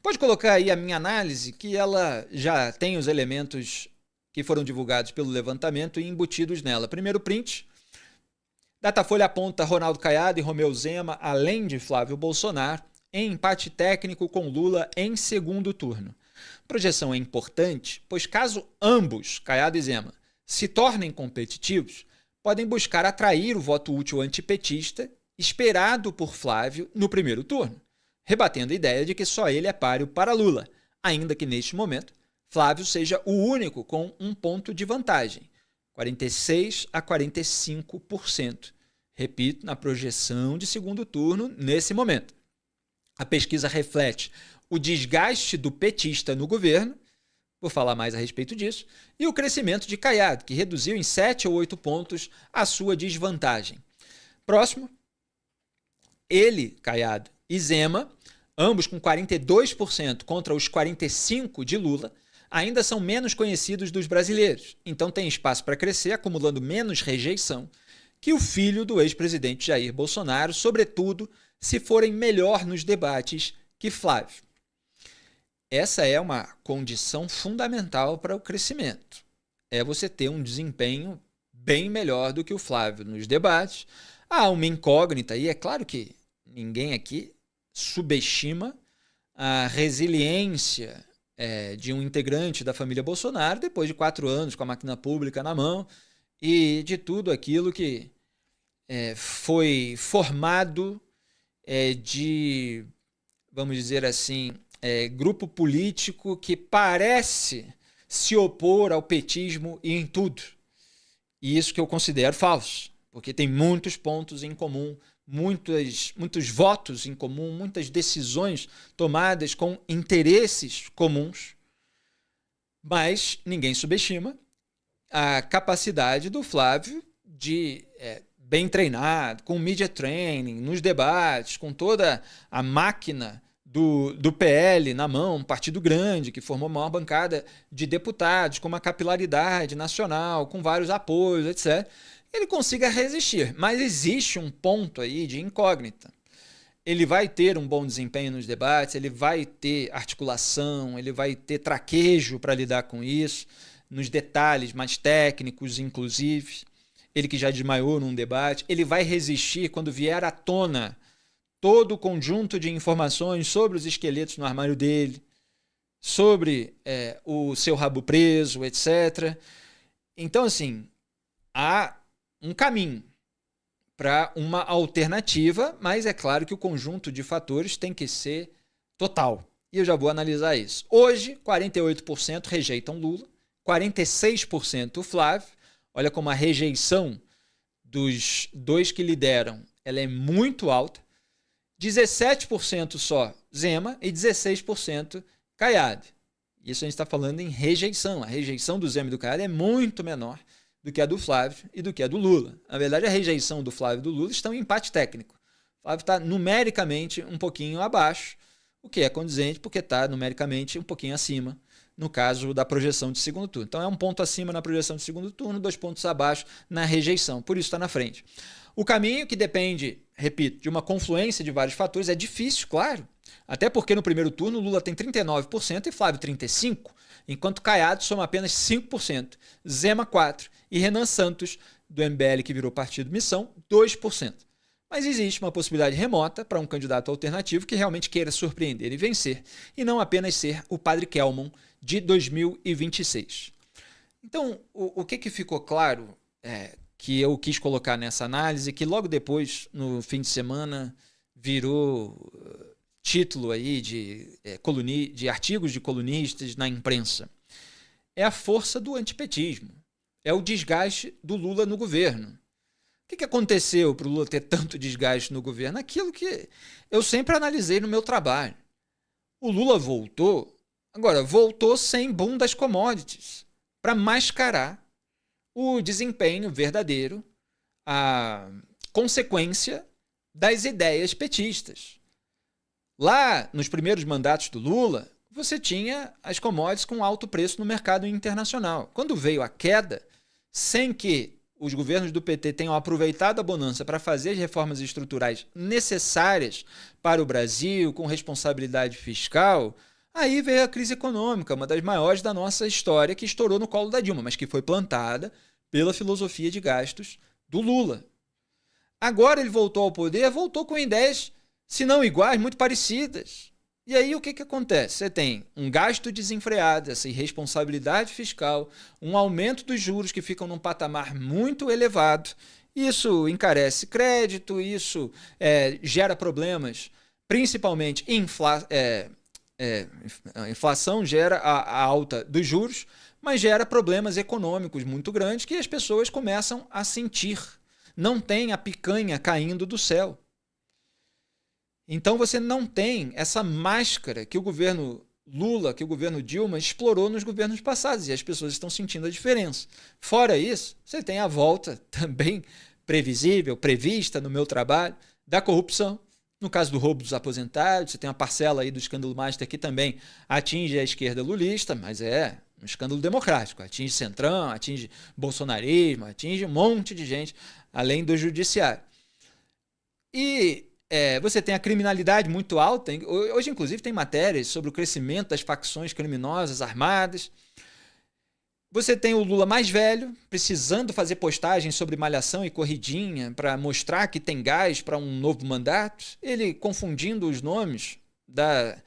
Pode colocar aí a minha análise, que ela já tem os elementos que foram divulgados pelo levantamento e embutidos nela. Primeiro print. Datafolha aponta Ronaldo Caiado e Romeu Zema, além de Flávio Bolsonaro, em empate técnico com Lula em segundo turno. A projeção é importante, pois caso ambos, Caiado e Zema, se tornem competitivos, podem buscar atrair o voto útil antipetista esperado por Flávio no primeiro turno, rebatendo a ideia de que só ele é páreo para Lula, ainda que neste momento Flávio seja o único com um ponto de vantagem, 46% a 45%. Repito, na projeção de segundo turno nesse momento. A pesquisa reflete o desgaste do petista no governo, vou falar mais a respeito disso, e o crescimento de Caiado, que reduziu em 7 ou 8 pontos a sua desvantagem. Próximo, ele, Caiado, e Zema, ambos com 42% contra os 45% de Lula, ainda são menos conhecidos dos brasileiros, então tem espaço para crescer, acumulando menos rejeição que o filho do ex-presidente Jair Bolsonaro, sobretudo se forem melhor nos debates que Flávio. Essa é uma condição fundamental para o crescimento. É você ter um desempenho bem melhor do que o Flávio nos debates. Há uma incógnita, e é claro que ninguém aqui subestima a resiliência de um integrante da família Bolsonaro depois de 4 anos com a máquina pública na mão e de tudo aquilo que foi formado de, vamos dizer assim, grupo político que parece se opor ao petismo e em tudo. E isso que eu considero falso, porque tem muitos pontos em comum, muitos votos em comum, muitas decisões tomadas com interesses comuns, mas ninguém subestima a capacidade do Flávio de, bem treinado, com media training, nos debates, com toda a máquina do PL na mão, um partido grande que formou a maior bancada de deputados, com uma capilaridade nacional, com vários apoios, etc., ele consiga resistir. Mas existe um ponto aí de incógnita. Ele vai ter um bom desempenho nos debates, ele vai ter articulação, ele vai ter traquejo para lidar com isso, nos detalhes mais técnicos, inclusive. Ele que já desmaiou num debate, ele vai resistir quando vier à tona todo o conjunto de informações sobre os esqueletos no armário dele, sobre o seu rabo preso, etc. Então, assim, há um caminho para uma alternativa, mas é claro que o conjunto de fatores tem que ser total. E eu já vou analisar isso. Hoje, 48% rejeitam Lula, 46% o Flávio. Olha como a rejeição dos dois que lideram ela é muito alta. 17% só Zema e 16% Caiado. Isso a gente está falando em rejeição. A rejeição do Zema e do Caiado é muito menor do que a do Flávio e do que a do Lula. Na verdade, a rejeição do Flávio e do Lula estão em empate técnico. O Flávio está numericamente um pouquinho abaixo, o que é condizente porque está numericamente um pouquinho acima no caso da projeção de segundo turno. Então é um ponto acima na projeção de segundo turno, 2 pontos abaixo na rejeição, por isso está na frente. O caminho que depende, repito, de uma confluência de vários fatores é difícil, claro, até porque no primeiro turno Lula tem 39% e Flávio 35%, enquanto Caiado soma apenas 5%, Zema 4% e Renan Santos, do MBL que virou partido Missão, 2%. Mas existe uma possibilidade remota para um candidato alternativo que realmente queira surpreender e vencer, e não apenas ser o Padre Kelmon de 2026. Então, o que ficou claro que eu quis colocar nessa análise, que logo depois, no fim de semana, virou título aí de artigos de colunistas na imprensa, é a força do antipetismo, é o desgaste do Lula no governo. O que aconteceu para o Lula ter tanto desgaste no governo? Aquilo que eu sempre analisei no meu trabalho. O Lula voltou, agora voltou sem boom das commodities, para mascarar o desempenho verdadeiro, a consequência das ideias petistas. Lá, nos primeiros mandatos do Lula, você tinha as commodities com alto preço no mercado internacional. Quando veio a queda, sem que os governos do PT tenham aproveitado a bonança para fazer as reformas estruturais necessárias para o Brasil, com responsabilidade fiscal, Aí veio a crise econômica, uma das maiores da nossa história, que estourou no colo da Dilma, mas que foi plantada pela filosofia de gastos do Lula. Agora ele voltou ao poder, voltou com ideias, se não iguais, muito parecidas. E aí o que acontece? Você tem um gasto desenfreado, essa irresponsabilidade fiscal, um aumento dos juros que ficam num patamar muito elevado. Isso encarece crédito, isso gera problemas, principalmente a inflação gera a alta dos juros, mas gera problemas econômicos muito grandes que as pessoas começam a sentir. Não tem a picanha caindo do céu. Então você não tem essa máscara que o governo Lula, que o governo Dilma explorou nos governos passados, e as pessoas estão sentindo a diferença. Fora isso, você tem a volta também previsível, prevista no meu trabalho, da corrupção. No caso do roubo dos aposentados, você tem uma parcela aí do escândalo Master que também atinge a esquerda lulista, mas é um escândalo democrático, atinge Centrão, atinge bolsonarismo, atinge um monte de gente, além do judiciário. E você tem a criminalidade muito alta. Hoje, inclusive, tem matérias sobre o crescimento das facções criminosas armadas. Você tem o Lula mais velho, precisando fazer postagens sobre malhação e corridinha para mostrar que tem gás para um novo mandato. Ele confundindo os nomes da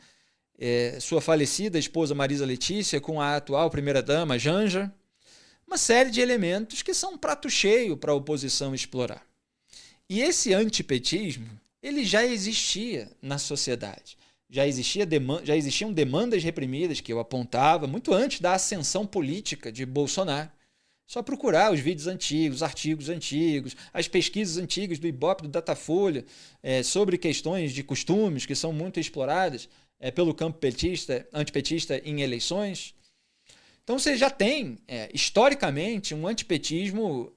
sua falecida esposa Marisa Letícia com a atual primeira-dama Janja. Uma série de elementos que são um prato cheio para a oposição explorar. E esse antipetismo, ele já existia na sociedade. Já existiam demandas reprimidas que eu apontava muito antes da ascensão política de Bolsonaro. Só procurar os vídeos antigos, os artigos antigos, as pesquisas antigas do Ibope, do Datafolha, sobre questões de costumes que são muito exploradas pelo campo antipetista em eleições. Então você já tem, historicamente, um antipetismo,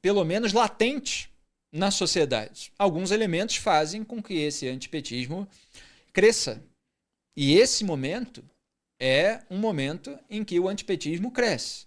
pelo menos latente, na sociedade. Alguns elementos fazem com que esse antipetismo cresça. E esse momento é um momento em que o antipetismo cresce.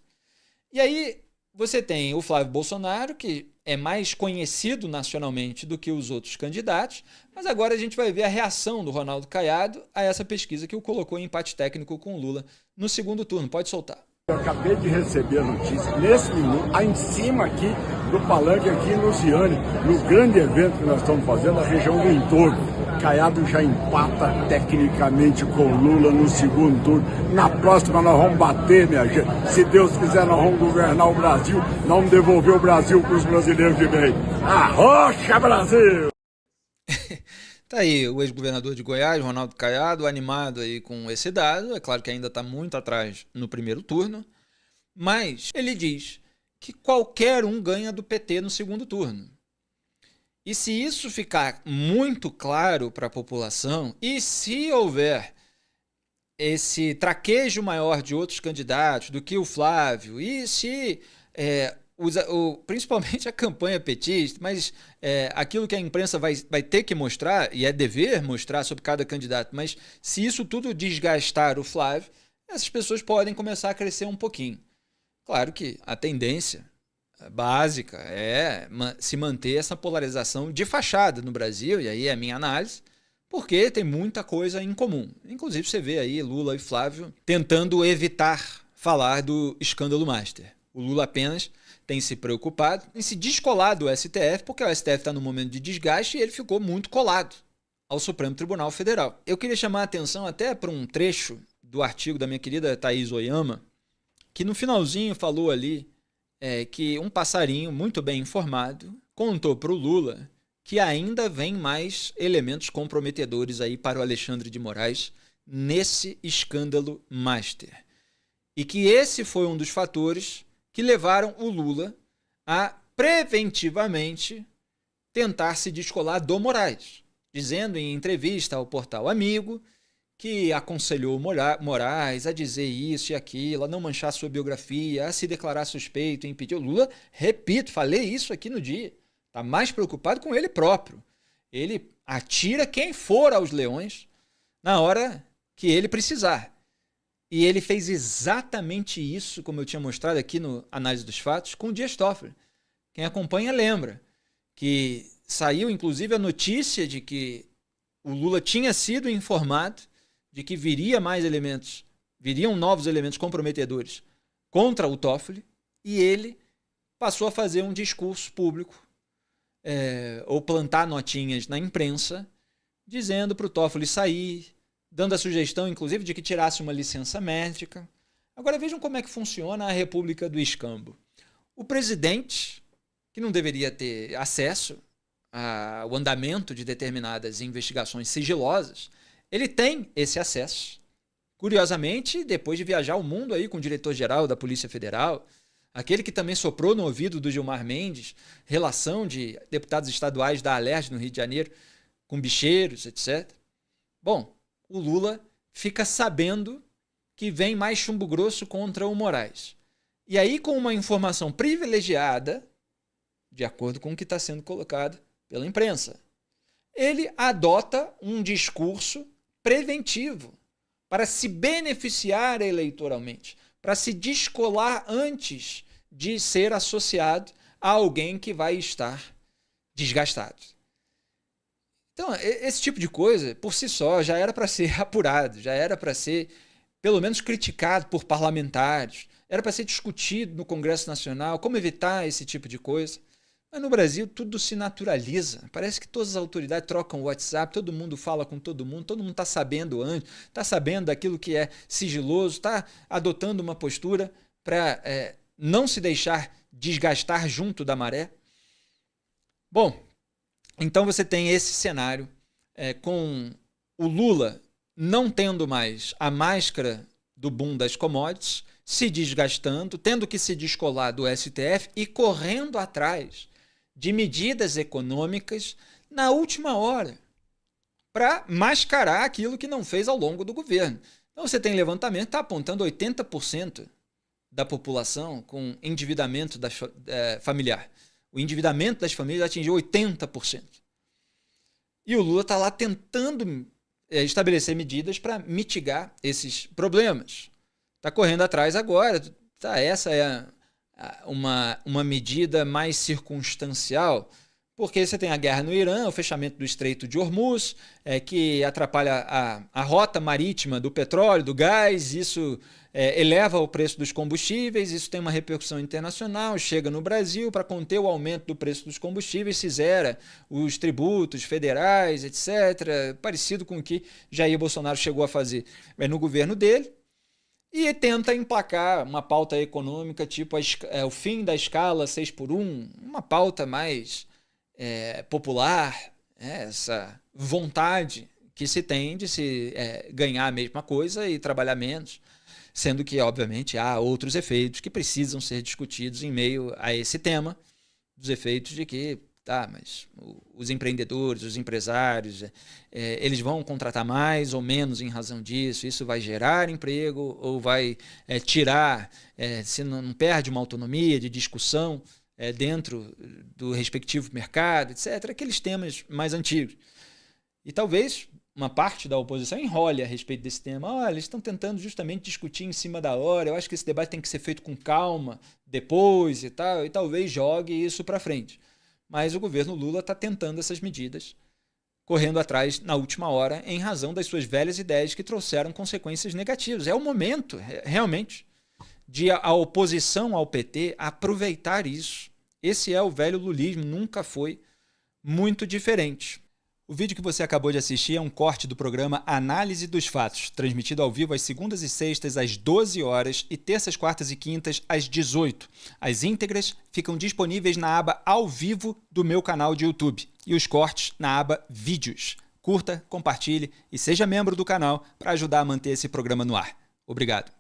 E aí você tem o Flávio Bolsonaro, que é mais conhecido nacionalmente do que os outros candidatos, mas agora a gente vai ver a reação do Ronaldo Caiado a essa pesquisa que o colocou em empate técnico com o Lula no segundo turno. Pode soltar. Eu acabei de receber a notícia, nesse minuto, aí em cima aqui do palanque, aqui em Luciane, no grande evento que nós estamos fazendo, na região do entorno. Caiado já empata tecnicamente com Lula no segundo turno. Na próxima nós vamos bater, minha gente. Se Deus quiser, nós vamos governar o Brasil, nós vamos devolver o Brasil para os brasileiros de bem. Arrocha, Brasil! Tá aí o ex-governador de Goiás, Ronaldo Caiado, animado aí com esse dado. É claro que ainda está muito atrás no primeiro turno, mas ele diz que qualquer um ganha do PT no segundo turno. E se isso ficar muito claro para a população, e se houver esse traquejo maior de outros candidatos do que o Flávio, e se principalmente a campanha petista, mas aquilo que a imprensa vai ter que mostrar, e é dever mostrar sobre cada candidato, mas se isso tudo desgastar o Flávio, essas pessoas podem começar a crescer um pouquinho. Claro que a tendência básica é se manter essa polarização de fachada no Brasil, e aí é a minha análise, porque tem muita coisa em comum. Inclusive você vê aí Lula e Flávio tentando evitar falar do escândalo Master. O Lula apenas tem se preocupado em se descolar do STF, porque o STF está num momento de desgaste e ele ficou muito colado ao Supremo Tribunal Federal. Eu queria chamar a atenção até para um trecho do artigo da minha querida Thaís Oyama, que no finalzinho falou ali que um passarinho muito bem informado contou para o Lula que ainda vem mais elementos comprometedores aí para o Alexandre de Moraes nesse escândalo Master. E que esse foi um dos fatores que levaram o Lula a preventivamente tentar se descolar do Moraes, dizendo em entrevista ao portal Amigo que aconselhou Moraes a dizer isso e aquilo, a não manchar sua biografia, a se declarar suspeito e impedir o Lula. Repito, falei isso aqui no dia. Está mais preocupado com ele próprio. Ele atira quem for aos leões na hora que ele precisar. E ele fez exatamente isso, como eu tinha mostrado aqui no Análise dos Fatos, com o Dias Toffoli. Quem acompanha lembra que saiu inclusive a notícia de que o Lula tinha sido informado de que viriam novos elementos comprometedores contra o Toffoli, e ele passou a fazer um discurso público, ou plantar notinhas na imprensa, dizendo para o Toffoli sair, dando a sugestão, inclusive, de que tirasse uma licença médica. Agora vejam como é que funciona a República do Escambo. O presidente, que não deveria ter acesso ao andamento de determinadas investigações sigilosas, ele tem esse acesso. Curiosamente, depois de viajar o mundo aí com o diretor-geral da Polícia Federal, aquele que também soprou no ouvido do Gilmar Mendes, relação de deputados estaduais da Alerj no Rio de Janeiro com bicheiros, etc. Bom, o Lula fica sabendo que vem mais chumbo grosso contra o Moraes. E aí, com uma informação privilegiada, de acordo com o que está sendo colocado pela imprensa, ele adota um discurso preventivo para se beneficiar eleitoralmente, para se descolar antes de ser associado a alguém que vai estar desgastado. Então, esse tipo de coisa, por si só, já era para ser apurado, já era para ser, pelo menos, criticado por parlamentares, era para ser discutido no Congresso Nacional, como evitar esse tipo de coisa. Mas no Brasil tudo se naturaliza. Parece que todas as autoridades trocam o WhatsApp, todo mundo fala com todo mundo está sabendo antes, está sabendo daquilo que é sigiloso, está adotando uma postura para não se deixar desgastar junto da maré. Bom, então você tem esse cenário com o Lula não tendo mais a máscara do boom das commodities, se desgastando, tendo que se descolar do STF e correndo atrás de medidas econômicas na última hora para mascarar aquilo que não fez ao longo do governo. Então você tem levantamento, está apontando 80% da população com endividamento familiar. O endividamento das famílias atingiu 80%. E o Lula está lá tentando estabelecer medidas para mitigar esses problemas. Está correndo atrás agora. Essa é uma medida mais circunstancial, porque você tem a guerra no Irã, o fechamento do Estreito de Hormuz, que atrapalha a rota marítima do petróleo, do gás, isso eleva o preço dos combustíveis, isso tem uma repercussão internacional, chega no Brasil para conter o aumento do preço dos combustíveis, se zera os tributos federais, etc., parecido com o que Jair Bolsonaro chegou a fazer no governo dele, e tenta emplacar uma pauta econômica tipo o fim da escala 6x1, uma pauta mais popular, essa vontade que se tem de se ganhar a mesma coisa e trabalhar menos, sendo que, obviamente, há outros efeitos que precisam ser discutidos em meio a esse tema, dos efeitos de que, mas os empreendedores, os empresários, eles vão contratar mais ou menos em razão disso, isso vai gerar emprego ou vai tirar, se não perde uma autonomia de discussão dentro do respectivo mercado, etc., aqueles temas mais antigos. E talvez uma parte da oposição enrole a respeito desse tema. Olha, eles estão tentando justamente discutir em cima da hora, eu acho que esse debate tem que ser feito com calma, depois e tal, e talvez jogue isso para frente. Mas o governo Lula está tentando essas medidas, correndo atrás na última hora, em razão das suas velhas ideias que trouxeram consequências negativas. É o momento, realmente, de a oposição ao PT aproveitar isso. Esse é o velho lulismo, nunca foi muito diferente. O vídeo que você acabou de assistir é um corte do programa Análise dos Fatos, transmitido ao vivo às segundas e sextas às 12 horas e terças, quartas e quintas às 18. As íntegras ficam disponíveis na aba Ao Vivo do meu canal de YouTube e os cortes na aba Vídeos. Curta, compartilhe e seja membro do canal para ajudar a manter esse programa no ar. Obrigado.